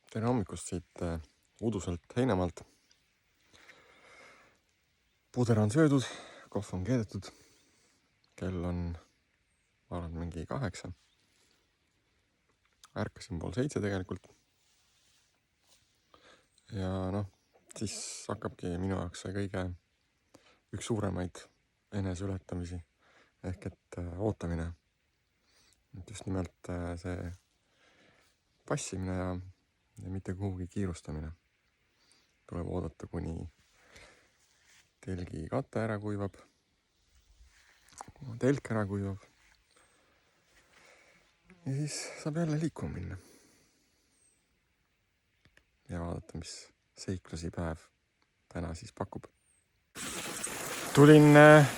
Tere hommikust siit uduselt heinamaalt. Puder on söödud, kohv on keedetud. Kell on, ma arvan, mingi 8. Ärkasin 6:30 tegelikult. Ja siis hakkabki minu jaoks see kõige üks suuremaid eneseületamisi ehk et ootamine. Just nimelt see passimine ja mitte kuhugi kiirustamine. Tuleb oodata, kuni telgi kate ära kuivab, telk ära kuivab ja siis saab jälle liikuma minna ja vaadata, mis seiklusi päev täna siis pakub. Tulin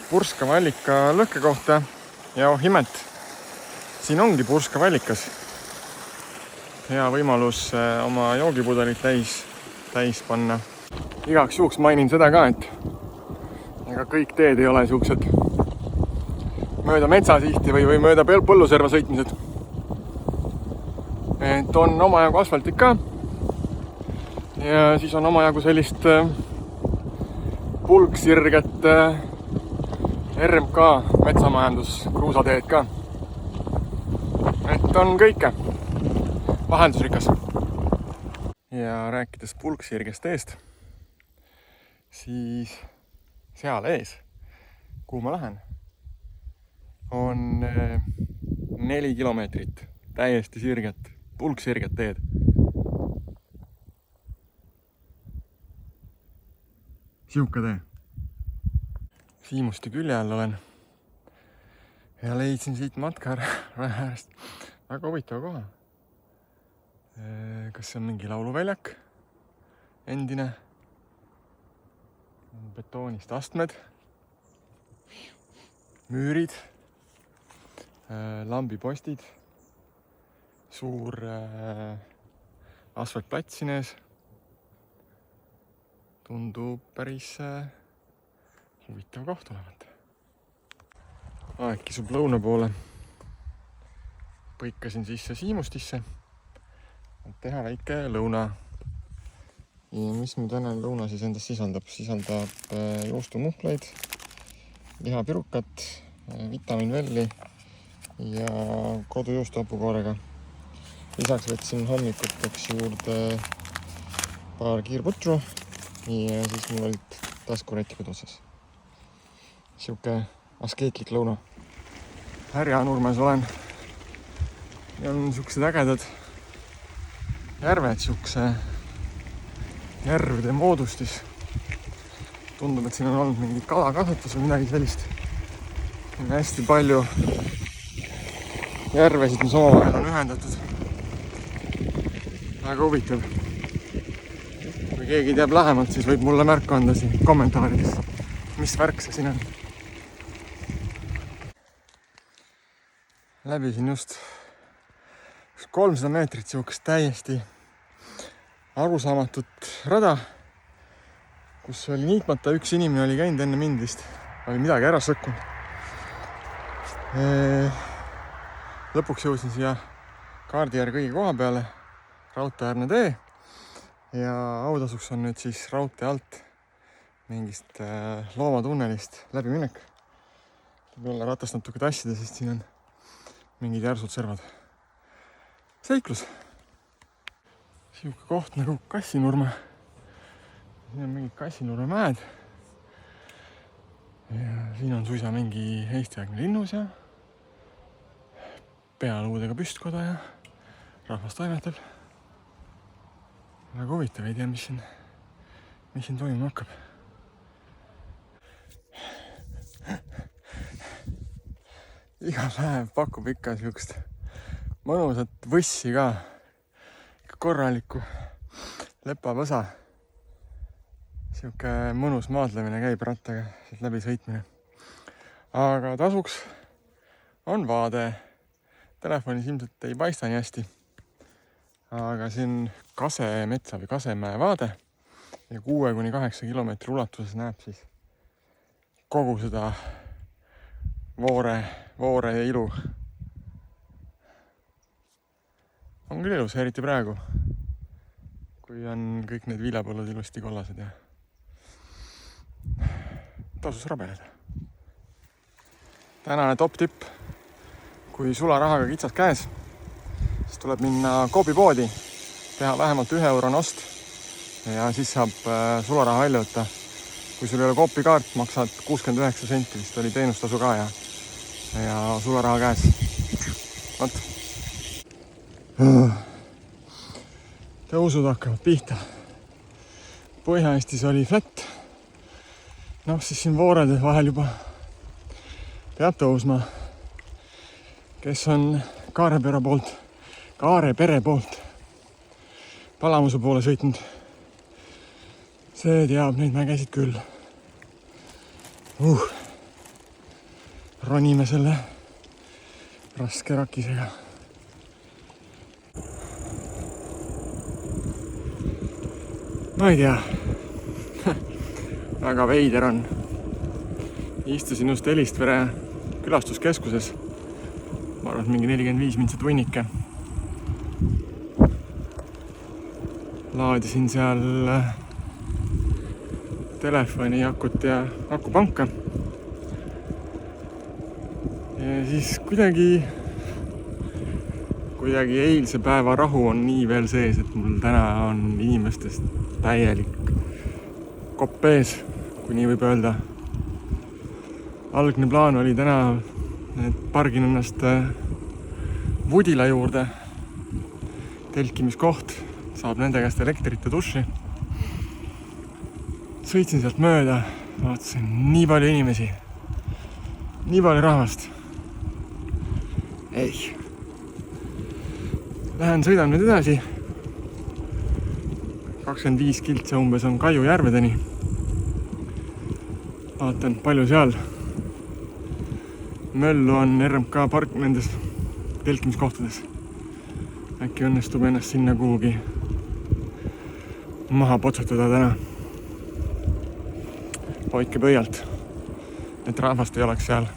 purskava allika lõhke kohta ja oh imet, siin ongi purskav allikas. Hea võimalus oma joogipudelit täis panna. Igaks juhuks mainin seda ka, et ega kõik teed ei ole siuksed mööda metsasihti või mööda põlluserva sõitmised. Et on omajagu asfaltit ka ja siis on omajagu sellist pulksirget RMK metsamajandus kruusateed ka. Et on kõike vahendusrikas. Ja rääkides pulksirgest teest, siis seal ees, kuhu ma lähen, on 4 kilomeetrit täiesti sirget, pulksirget teed. Sihuke tee. Siimuste külje all olen ja leidsin siit matka äärest väga huvitava koha. Kas see on mingi lauluväljak? Endine. Betoonist astmed. Müürid. Lambipostid. Suur asfaltplats siin ees. Tundub päris huvitav koht olevat. Aeg kisub lõuna poole. Põikasin sisse Siimustisse. Teha väike lõuna. Ja mis mu tänane lõuna siis endast sisaldab? Sisaldab juustumuhleid, lihapirukat, vitamiinvelli ja kodujuustu hapukoorega. Lisaks võtsin hommikuteks juurde paar kiirputru ja siis mul olid taskurätikud otsas. Siuke askeetlik lõuna. Härjanurmes olen ja on siuksed ägedad järved, siukse järvede moodustis. Tundub, et siin on olnud mingi kalakasvatus või midagi sellist. On hästi palju järvesid, mis omavahel on ühendatud. Väga huvitav. Kui keegi teab lähemalt, siis võib mulle märku anda siin kommentaarides, mis värk see siin on. Läbisin just 300 meetrit siukest täiesti arusaamatut rada, kus oli niitmata, üks inimene oli käinud enne mind vist, oli midagi ära sõkkunud. Lõpuks jõudsin siia kaardi järgi kõige koha peale, raudteeäärne tee ja autasuks on nüüd siis raudtee alt mingist loomatunnelist läbiminek. Tuleb olla ratast natuke tassida, sest siin on mingid järsud servad. Seiklus. Siuke koht nagu Kassinurme. Siin on mingid Kassinurme mäed. Ja siin on suisa mingi Eesti-aegne linnus ja pealuudega püstkoda ja rahvas toimetab. Väga huvitav, ei tea, mis siin toimuma hakkab. Iga päev pakub ikka siukest mõnusat võssi ka. Korralikku lepapõsa. Siuke mõnus maadlemine käib rattaga, siit läbi sõitmine. Aga tasuks on vaade. Telefonis ilmselt ei paista nii hästi. Aga siin Kasemetsa või Kasemäe vaade ja 6-8 kilomeetri ulatuses näeb siis kogu seda voore ja ilu. On küll ilus, eriti praegu. kui on kõik need viljapõllud ilusti kollased ja tasus rabeleda. Tänane top tipp, kui sularahaga kitsas käes, siis tuleb minna Coopi-poodi, teha vähemalt 1 eurone ost ja siis saab sularaha välja võtta. Kui sul ei ole Coopi kaart, maksad 69 senti, vist oli teenustasu ka ja sularaha käes. Võt. Tõusud hakkavad pihta. Põhja-Eestis oli flat. Siis siin voorede vahel juba peab tõusma. Kes on Kaarepere poolt Palamuse poole sõitnud, see teab neid mägesid küll. Ronime selle raske rakisega. Ma ei tea. Väga veider on. Istusin just Elistvere külastuskeskuses. Ma arvan, et mingi 45 mintse tunnike. Laadisin seal telefoni akut ja akupanka. Ja siis kuidagi eilse päeva rahu on nii veel sees, et mul täna on inimestest täielik kopp ees, kui nii võib öelda. Algne plaan oli täna, et pargin ennast Vudila juurde. Telkimiskoht, saab nende käest elektrit ja duši. Sõitsin sealt mööda, vaatasin nii palju inimesi, nii palju rahvast. Ei. Lähen sõidan nüüd edasi. 25 kiltse umbes on Kaiu järvedeni. Vaatan, palju seal möllu on RMK park nendes telkimiskohtades. Äkki õnnestub ennast sinna kuhugi maha potsutada täna. Hoidke pöialt, et rahvast ei oleks seal.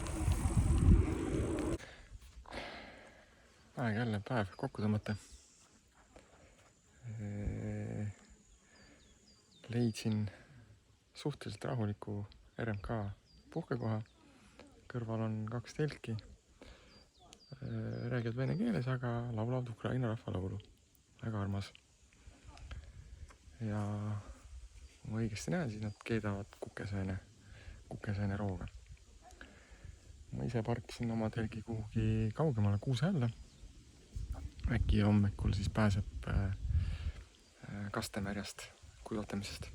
Aeg jälle päev kokku tõmmata. Leidsin suhteliselt rahuliku RMK puhkekoha. Kõrval on 2 telki. Räägivad vene keeles, aga laulavad Ukraina rahvalaulu. Väga armas. Ja ma õigesti näen, siis nad keedavad kukeseene rooga. Ma ise parkisin oma telgi kuhugi kaugemale Kuuse alla. Äkki hommikul siis pääseb Kastemärjast kujutamisest.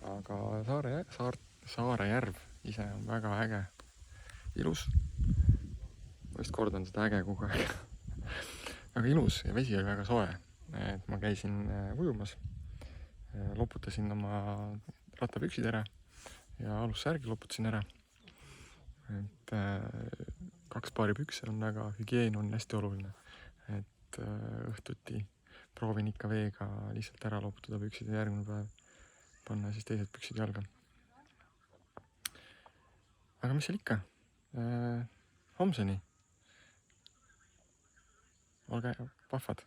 Aga Saare järv ise on väga äge, ilus. Ma just kordan seda äge kogu aeg. Väga ilus ja vesi oli väga soe. Et ma käisin ujumas, loputasin oma rattapüksid ära ja alussärgi loputasin ära. Et 2 paari pükse on väga, hügieen on hästi oluline. Et õhtuti proovin ikka veega lihtsalt ära loputada püksid ja järgmine päev panna siis teised püksid jalga. Aga mis seal ikka? Homseni. Olge vahvad.